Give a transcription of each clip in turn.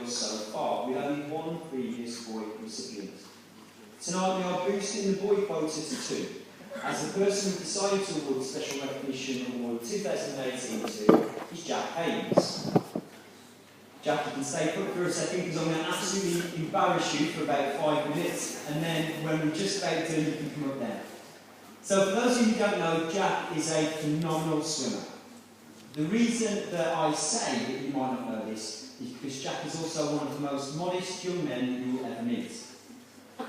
medals so far, with only one previous boy recipient. Tonight we are boosting the boy quota to 2, as the person who decided to award the Special Recognition Award 2018 to is Jack Haynes. Jack, you can stay put for a second because I'm going to absolutely embarrass you for about 5 minutes, and then when we're just about done, you can come up there. So for those of you who don't know, Jack is a phenomenal swimmer. The reason that I say that you might not know this is because Jack is also one of the most modest young men that you will ever meet.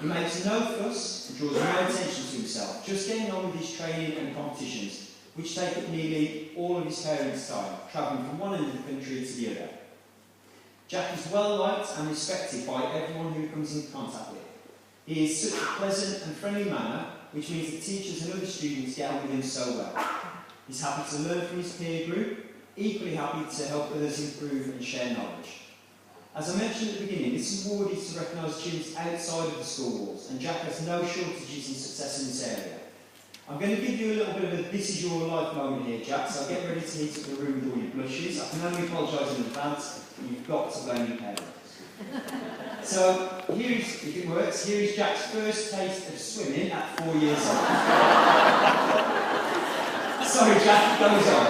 He makes no fuss and draws no attention to himself, just getting on with his training and competitions, which take up nearly all of his parents' time, travelling from one end of the country to the other. Jack is well liked and respected by everyone who he comes in contact with. He is such a pleasant and friendly manner, which means that teachers and other students get on with him so well. He's happy to learn from his peer group, equally happy to help others improve and share knowledge. As I mentioned at the beginning, this award is to recognise students outside of the school walls, and Jack has no shortages in success in this area. I'm going to give you a little bit of a this is your life moment here, Jack, so get ready to heat up the room with all your blushes. I can only apologise in advance, but you've got to blame your parents. So, if it works, here is Jack's first taste of swimming at 4 years old. Sorry, Jack, goes on.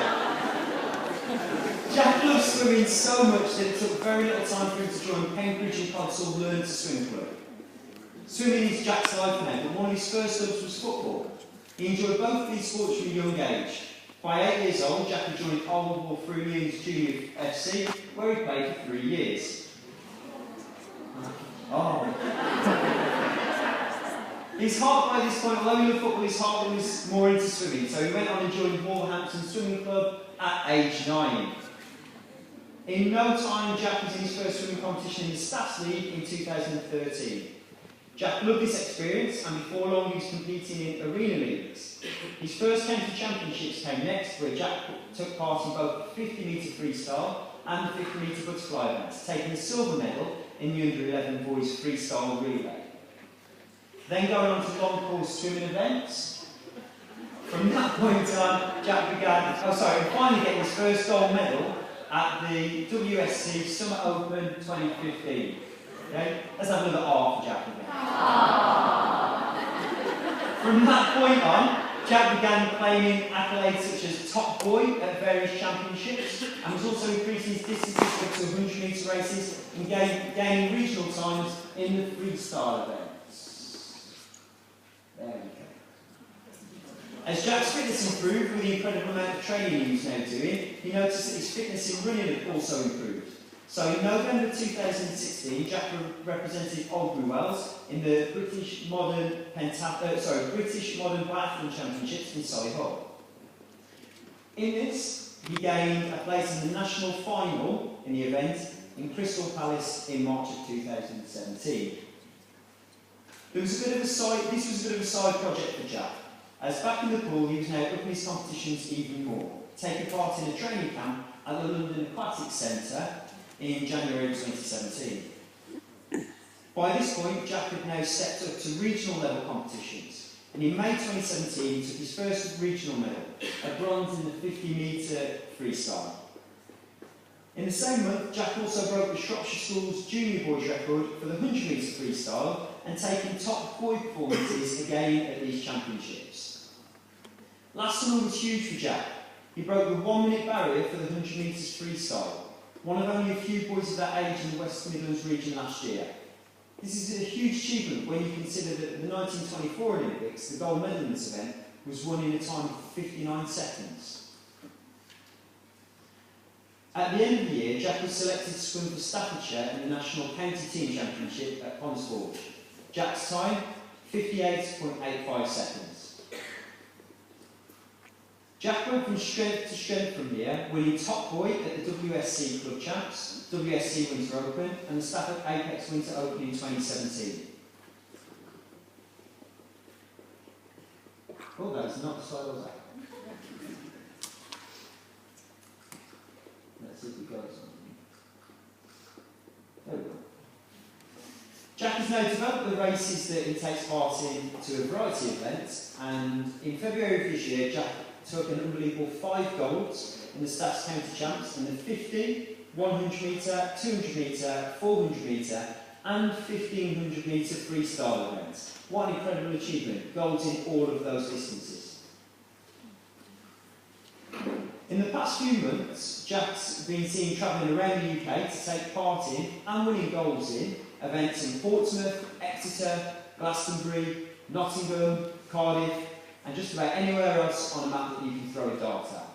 Jack loves swimming so much that it took very little time for him to join Penkridge and Codsall Learn to Swim Club. Swimming is Jack's life now, but one of his first loves was football. He enjoyed both of these sports from a young age. By 8 years old, Jack had joined Old Wolf Unions Junior FC, where he played for 3 years. Oh. His heart by this point, although he loved football, his heart was more into swimming, so he went on and joined Wolverhampton Swimming Club at age 9. In no time, Jack was in his first swimming competition in the Staffs League in 2013. Jack loved this experience, and before long he was competing in arena leagues. His first county championships came next, where Jack took part in both the 50-metre freestyle and the 50-metre butterfly events, taking a silver medal in the under-11 boys freestyle relay. Then going on to long course swimming events. From that point on, Jack began, finally getting his first gold medal at the WSC Summer Open 2015. Okay? Let's have another R for Jack again. From that point on, Jack began claiming accolades such as top boy at various championships, and was also increasing his distances up to 100-metre races and gaining regional times in the freestyle events. There we go. As Jack's fitness improved with the incredible amount of training he was now doing, he noticed that his fitness in running had also improved. So in November 2016, Jack represented Oldbury Wells in the British Modern Biathlon Championships in Solihull. In this, he gained a place in the national final in the event in Crystal Palace in March of 2017. This was a bit of a side project for Jack, as back in the pool he was now upping his competitions even more, taking part in a training camp at the London Aquatics Centre in January 2017. By this point, Jack had now stepped up to regional level competitions, and in May 2017 he took his first regional medal, a bronze in the 50-metre freestyle. In the same month, Jack also broke the Shropshire Schools junior boys record for the 100-metre freestyle and taking top boy performances again at these championships. Last summer was huge for Jack. He broke the 1-minute barrier for the 100 metres freestyle, one of only a few boys of that age in the West Midlands region last year. This is a huge achievement when you consider that at the 1924 Olympics, the gold medal in this event was won in a time of 59 seconds. At the end of the year, Jack was selected to swim for Staffordshire in the National County Team Championship at Ponsforge. Jack's time, 58.85 seconds. Jack went from strength to strength from here, winning top boy at the WSC Club Champs, WSC Winter Open, and the Stafford Apex Winter Open in 2017. Oh, that's not the slide, was that? Let's see if it goes on. There we go. Jack has now developed the races that he takes part in to a variety of events, and in February of this year, Jack took an unbelievable 5 golds in the Staffs County Champs in the 50, 100 metre, 200 metre, 400 metre and 1500 metre freestyle events. What an incredible achievement, golds in all of those distances. In the past few months, Jack's been seen travelling around the UK to take part in and winning golds in events in Portsmouth, Exeter, Glastonbury, Nottingham, Cardiff and just about anywhere else on a map that you can throw a dart at.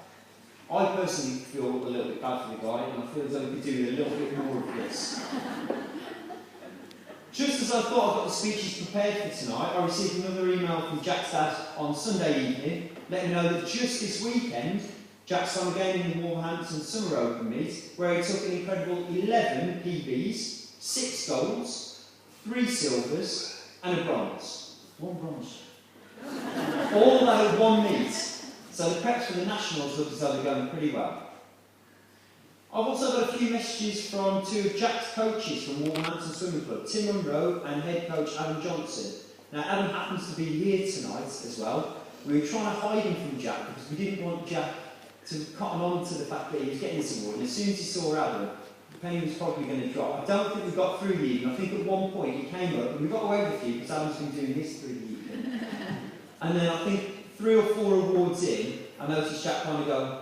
I personally feel a little bit bad for the guy and I feel as though we could do a little bit more of this. Just as I thought I got the speeches prepared for tonight, I received another email from Jack's dad on Sunday evening letting me know that just this weekend Jack's on again in the Wolverhampton Summer Open meet where he took an incredible 11 PBs, 6 golds, 3 silvers and a bronze. 1 bronze. All that at one meet. So the preps for the Nationals look as though they're going pretty well. I've also got a few messages from 2 of Jack's coaches from Wolverhampton Swimming Club, Tim Munro and head coach Adam Johnson. Now Adam happens to be here tonight as well. We were trying to hide him from Jack because we didn't want Jack to cotton on to the fact that he was getting this award, and as soon as he saw Adam, the penny was probably going to drop. I don't think we got through the evening. I think at one point he came up, and we got away with a few because Adam's been doing this through the evening. And then I think 3 or 4 awards in, I noticed Jack kind of go.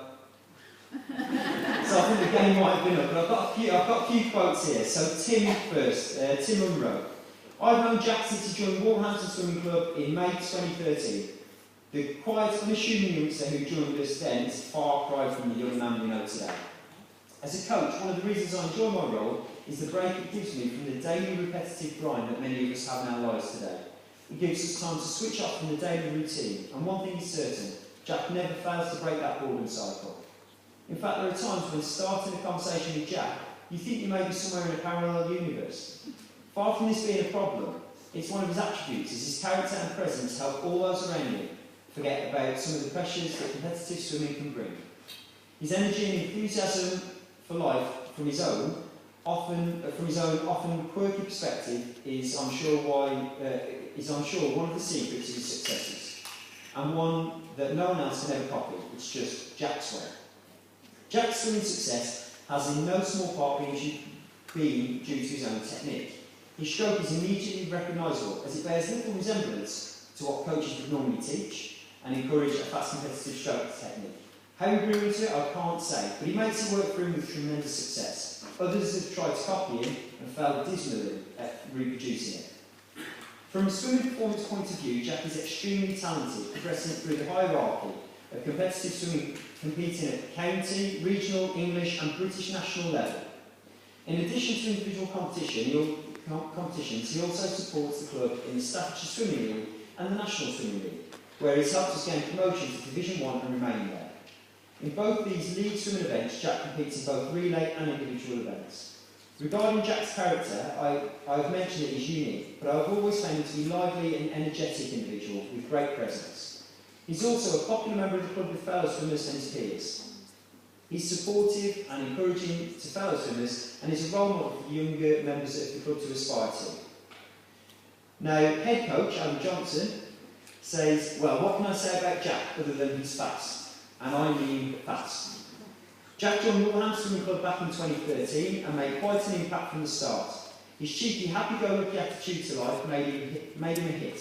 So I think the game might have been up, but I've got a few quotes here. So Tim first, Tim Munro. I've known Jack since he joined Wolverhampton Swimming Club in May 2013. The quiet, unassuming youngster who joined us then is a far cry from the young man we know today. As a coach, one of the reasons I enjoy my role is the break it gives me from the daily repetitive grind that many of us have in our lives today. It gives us time to switch off from the daily routine, and one thing is certain, Jack never fails to break that boredom cycle. In fact, there are times when starting a conversation with Jack, you think you may be somewhere in a parallel universe. Far from this being a problem, it's one of his attributes as his character and presence help all those around him forget about some of the pressures that competitive swimming can bring. His energy and enthusiasm for life from his own often quirky perspective is, I'm sure, one of the secrets of his successes, and one that no one else can ever copy. It's just Jack's way. Jack's swimming success has in no small part been due to his own technique. His stroke is immediately recognisable as it bears little resemblance to what coaches would normally teach and encourage a fast competitive stroke technique. How he grew into it, I can't say, but he makes it work for him with tremendous success. Others have tried to copy him and failed dismally at reproducing it. From a swimming performance point of view, Jack is extremely talented, progressing through the hierarchy of competitive swimming, competing at county, regional, English and British national level. In addition to individual competitions, he also supports the club in the Staffordshire Swimming League and the National Swimming League, where he's helped us gain promotion to Division 1 and remain there. In both these league swimming events, Jack competes in both relay and individual events. Regarding Jack's character, I've mentioned that he's unique, but I've always found him to be a lively and energetic individual with great presence. He's also a popular member of the club with fellow swimmers and his peers. He's supportive and encouraging to fellow swimmers and is a role model for younger members of the club to aspire to. Now, head coach Adam Johnson says, well, what can I say about Jack other than he's fast? And I mean fast. Jack joined Wolverhampton Swimming Club back in 2013 and made quite an impact from the start. His cheeky, happy-go-lucky attitude to life made him a hit,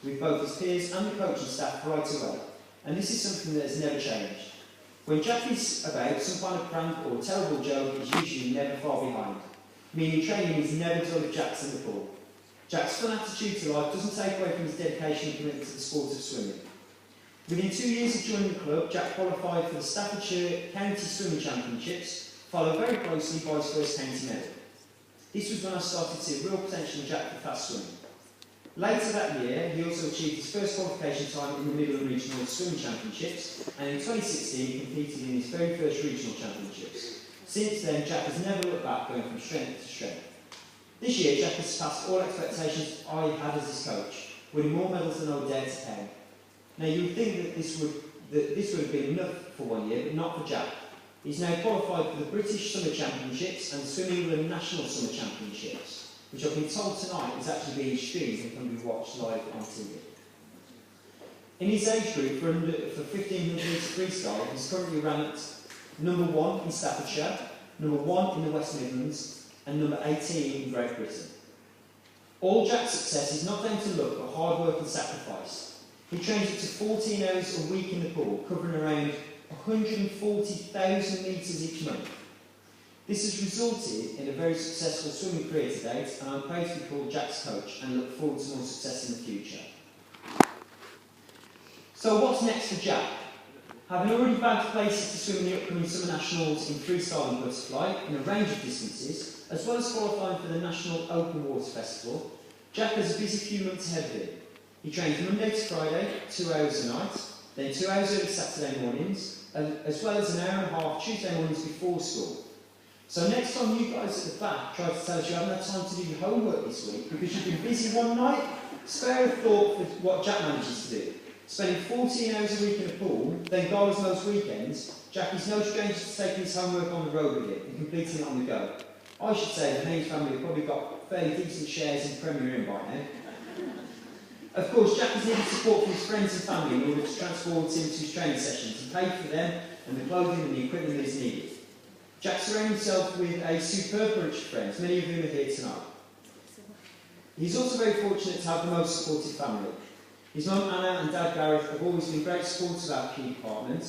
with both his peers and the coaching staff right away. And this is something that has never changed. When Jack is about, some kind of prank or terrible joke is usually never far behind, meaning training is never dull if Jack's in the pool. Jack's fun attitude to life doesn't take away from his dedication and commitment to the sport of swimming. Within 2 years of joining the club, Jack qualified for the Staffordshire County Swimming Championships, followed very closely by his first county medal. This was when I started to see real potential in Jack for fast swimming. Later that year, he also achieved his first qualification time in the Midland Regional Swimming Championships, and in 2016 he competed in his very first regional championships. Since then, Jack has never looked back, going from strength to strength. This year, Jack has surpassed all expectations I had as his coach, winning more medals than I would dare to count. Now, you would think that this would have been enough for 1 year, but not for Jack. He's now qualified for the British Summer Championships and the Swimming England National Summer Championships, which I've been told tonight is actually being streamed and can be watched live on TV. In his age group for 1500 metre freestyle, he's currently ranked number 1 in Staffordshire, number 1 in the West Midlands, and number 18 in Great Britain. All Jack's success is not down to luck but hard work and sacrifice. He trains up to 14 hours a week in the pool, covering around 140,000 metres each month. This has resulted in a very successful swimming career to date, and I'm proud to be called Jack's coach and look forward to more success in the future. So what's next for Jack? Having already bagged places to swim in the upcoming Summer Nationals in freestyle and butterfly in a range of distances, as well as qualifying for the National Open Water Festival, Jack has a busy few months ahead of him. He trains Monday to Friday, 2 hours a night, then 2 hours early Saturday mornings, as well as an hour and a half Tuesday mornings before school. So next time you guys at the back try to tell us you haven't had time to do your homework this week because you've been busy one night, spare a thought for what Jack manages to do. Spending 14 hours a week in a pool, then goals most weekends, Jack is no stranger to taking his homework on the road with him and completing it on the go. I should say the Haynes family have probably got fairly decent shares in Premier Inn by now. Of course, Jack has needed support from his friends and family in order to transport him to his training sessions and pay for them and the clothing and the equipment that is needed. Jack surrounds himself with a superb bunch of friends, many of whom are here tonight. He's also very fortunate to have the most supportive family. His mum Anna and dad Gareth have always been great supporters of our key department,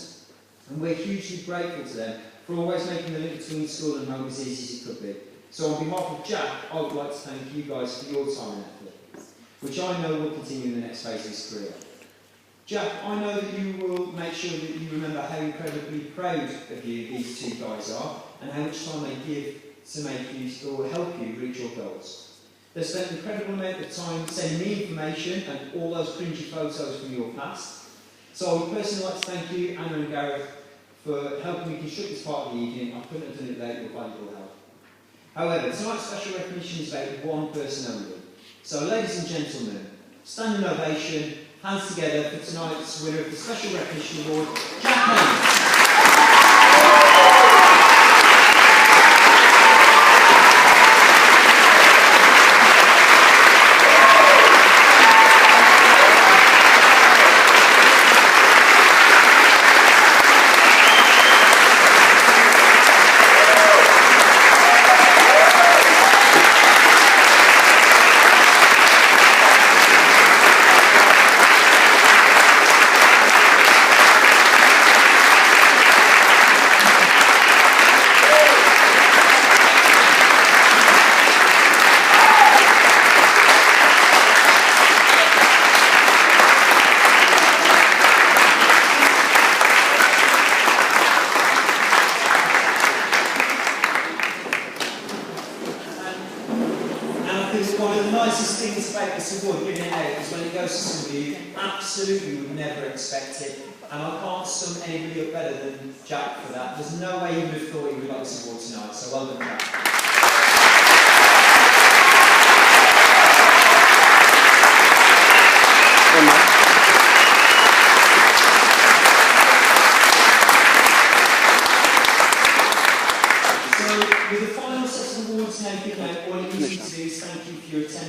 and we're hugely grateful to them for always making the link between school and home as easy as it could be. So on behalf of Jack, I would like to thank you guys for your time and effort, which I know will continue in the next phase of his career. Jack, I know that you will make sure that you remember how incredibly proud of you these two guys are, and how much time they give to make you or help you reach your goals. They've spent an incredible amount of time sending me information and all those cringy photos from your past. So I would personally like to thank you, Anna and Gareth, for helping me construct this part of the evening. I couldn't have done it without your valuable help. However, tonight's special recognition is about one person only. So ladies and gentlemen, standing ovation, hands together for tonight's winner of the Special Recognition Award, Jack Haynes. One of the nicest things about this award, giving it out, is when it goes to somebody you absolutely would never expect it. And I can't sum anybody up better than Jack for that. There's no way you would have thought he would like this award tonight, so well done, Jack. So, with the final set of awards now given out, all I need you to do is thank you for your attendance.